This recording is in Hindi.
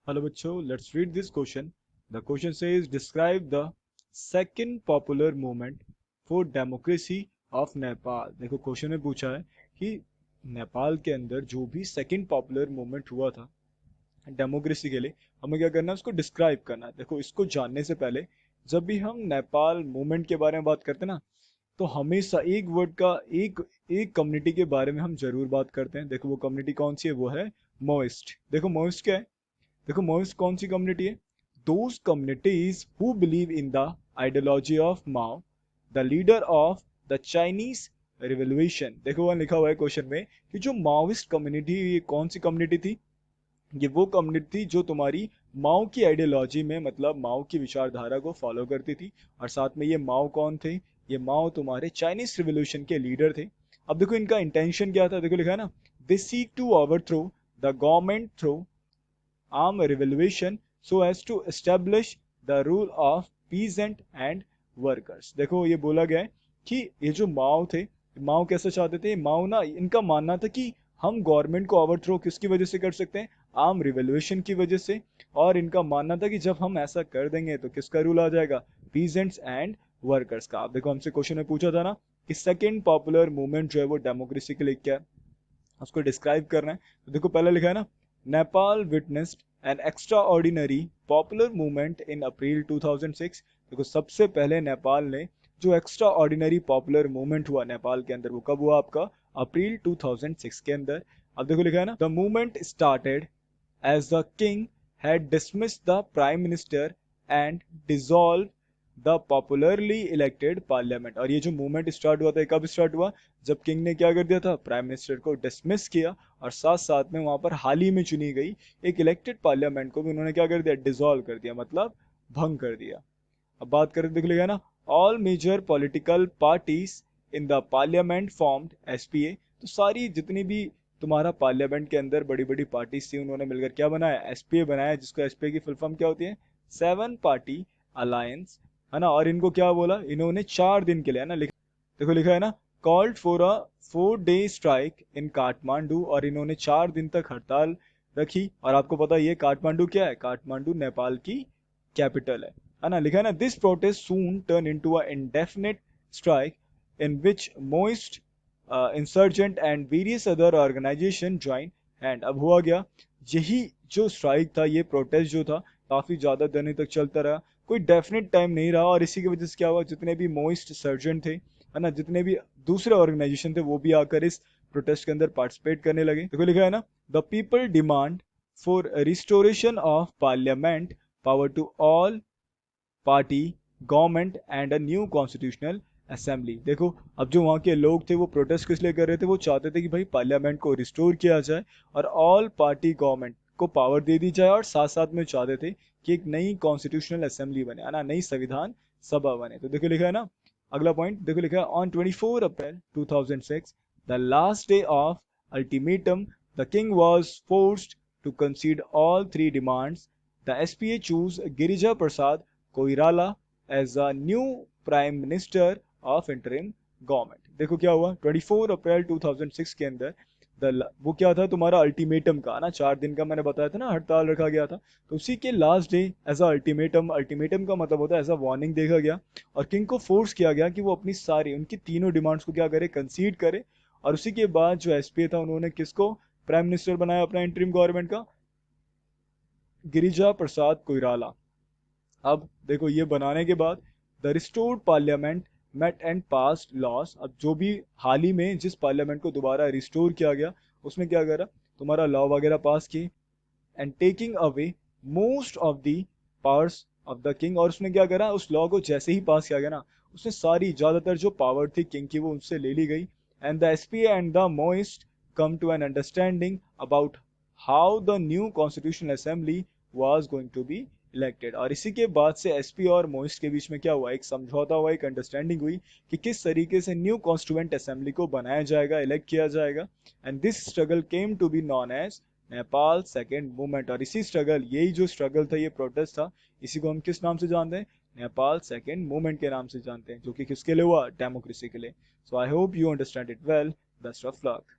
Hello बच्चों, let's read this question. The question says describe the second popular movement for democracy of Nepal. देखो क्वेश्चन में पूछा है कि नेपाल के अंदर जो भी सेकंड पॉपुलर मूवमेंट हुआ था डेमोक्रेसी के लिए, हमें क्या करना है, उसको डिस्क्राइब करना है। देखो इसको जानने से पहले जब भी हम नेपाल मूवमेंट के बारे में बात करते हैं ना, तो हमेशा एक वर्ड का एक एक कम्युनिटी के बारे में हम जरूर बात करते हैं। देखो वो कम्युनिटी कौन सी है, वो है मोइस्ट। देखो मोइस्ट क्या है, देखो मोइस्ट कौन सी कम्युनिटी है, those communities who believe in the ideology of Mao the leader of the Chinese revolution. देखो वहां लिखा हुआ है क्वेश्चन में कि जो माओइस्ट कम्युनिटी, ये कौन सी कम्युनिटी थी, ये वो कम्युनिटी थी जो तुम्हारी माओ की आइडियोलॉजी में, मतलब माओ की विचारधारा को फॉलो करती थी। और साथ में ये माओ कौन थे, ये माओ तुम्हारे चाइनीज रिवोल्यूशन के लीडर थे। अब देखो इनका इंटेंशन क्या था, देखो लिखा है ना, they seek to overthrow the government through armed revolution so as to establish the rule of peasant and workers। देखो ये बोला गया है कि ये जो माओ थे, माओ कैसे चाहते थे, माओ ना, इनका मानना था कि हम गवर्नमेंट को ओवरथ्रो किसकी वजह से कर सकते हैं, आर्म रिवोल्यूशन की वजह से। और इनका मानना था कि जब हम ऐसा कर देंगे तो किसका रूल आ जाएगा, पीजेंट्स एंड वर्कर्स का। आप देखो हमसे क्वेश्चन में पूछा था ना कि सेकेंड पॉपुलर मूवमेंट जो है वो डेमोक्रेसी के लिए क्या है, उसको डिस्क्राइब करना है। तो देखो पहले लिखा है ना, Nepal witnessed an extraordinary popular movement in April 2006। देखो सबसे पहले नेपाल ने जो एक्स्ट्रा ऑर्डिनरी पॉपुलर मूवमेंट हुआ नेपाल के अंदर, वो कब हुआ आपका, अप्रैल 2006 के अंदर। अब देखो लिखा है ना, the movement started as the king had dismissed the prime minister and dissolved the popularly elected parliament. और ये जो मूवमेंट स्टार्ट हुआ था, कब स्टार्ट हुआ, जब किंग ने क्या कर दिया था, प्राइम मिनिस्टर को डिसमिस किया, और साथ साथ में वहां पर हाल ही में चुनी गई एक इलेक्टेड पार्लियामेंट को भी उन्होंने क्या कर दिया, डिसॉल्व कर दिया, मतलब भंग कर दिया। अब बात करें, देख लिया ना, all major political parties in the parliament formed SPA. तो सारी जितनी भी तुम्हारा पार्लियामेंट के अंदर बड़ी बड़ी पार्टीज थी, उन्होंने मिलकर क्या बनाया, एसपीए बनाया, जिसको एसपीए की फुल फॉर्म क्या होती है, सेवन पार्टी अलायंस, है ना। और इनको क्या बोला, इन्होंने 4 दिन के लिए, है ना, देखो लिखा है ना, called for a 4 day strike in Kathmandu. और इन्होंने 4 दिन तक हड़ताल रखी। और आपको पता है ये काठमांडू क्या है, काठमांडू नेपाल की कैपिटल है ना। लिखा है ना, this protest soon turn into a indefinite strike in which most insurgent and various other organisation join hand. अब हुआ गया, यही जो स्ट्राइक था, ये प्रोटेस्ट जो था, काफी ज्यादा दिनों तक चलता रहा, कोई डेफिनेट टाइम नहीं रहा। और इसी की वजह से क्या हुआ, जितने भी मोइस्ट सर्जेंट थे, है ना, जितने भी दूसरे ऑर्गेनाइजेशन थे, वो भी आकर इस प्रोटेस्ट के अंदर पार्टिसिपेट करने लगे। देखो लिखा है ना, the people demand for restoration of parliament power to all party government and a new constitutional assembly. देखो अब जो वहाँ के लोग थे वो प्रोटेस्ट किस लिए कर रहे थे, वो चाहते थे कि भाई पार्लियामेंट को रिस्टोर किया जाए और ऑल पार्टी गवर्नमेंट को पावर दे दी जाए, और साथ साथ में चाहते थे कि एक नई कॉन्स्टिट्यूशनल असेंबली बने, है ना, नई संविधान सभा बने। तो देखो लिखा है ना, अगला पॉइंट देखो लिखा है, on 24 April 2006 the last day of ultimatum the king was forced to concede all three demands. The SPA choose Girija Prasad Koirala as a new prime minister of interim government. देखो क्या हुआ, 24 अप्रैल 2006 के अंदर वो क्या था तुम्हारा, अल्टीमेटम का ना, 4 दिन का मैंने बताया था ना, हड़ताल रखा गया था। तो उसी के last day as a ultimatum, ultimatum का मतलब होता है एज अ वार्निंग देखा गया, और किंग को फोर्स किया गया कि वो अपनी सारी उनकी तीनों डिमांड्स को क्या करे, कंसीड करे। और उसी के बाद जो एसपीए था, उन्होंने किसको प्राइम मिनिस्टर बनाया अपना इंटरिम गवर्नमेंट का, गिरिजा प्रसाद कोइराला। अब देखो ये बनाने के बाद the restored parliament met and pass laws. अब जो भी हाल ही में जिस पार्लियामेंट को दोबारा रिस्टोर किया गया, उसमें क्या करा, तुम्हारा लॉ वगैरह पास की, and taking away most of the powers of the king. और उसने क्या करा, उस लॉ को जैसे ही पास किया गया ना, उसने सारी ज्यादातर जो पावर थी किंग की वो उनसे ले ली गई। And the SPA and the Maoist come to an understanding about how the new constitutional assembly was going to be elected. और इसी के बाद से एसपी और मोइस्ट के बीच में क्या हुआ, एक समझौता हुआ, एक अंडरस्टैंडिंग हुई कि किस तरीके से न्यू कॉन्स्टिट्यूएंट असेंबली को बनाया जाएगा, इलेक्ट किया जाएगा। And this struggle came to be known as Nepal second movement. और इसी स्ट्रगल, यही जो स्ट्रगल था, ये प्रोटेस्ट था, इसी को हम किस नाम से जानते हैं, नेपाल सेकेंड मूवमेंट के नाम से जानते हैं, जो कि किसके लिए हुआ, डेमोक्रेसी के लिए। So I hope you understand it well. Best of luck.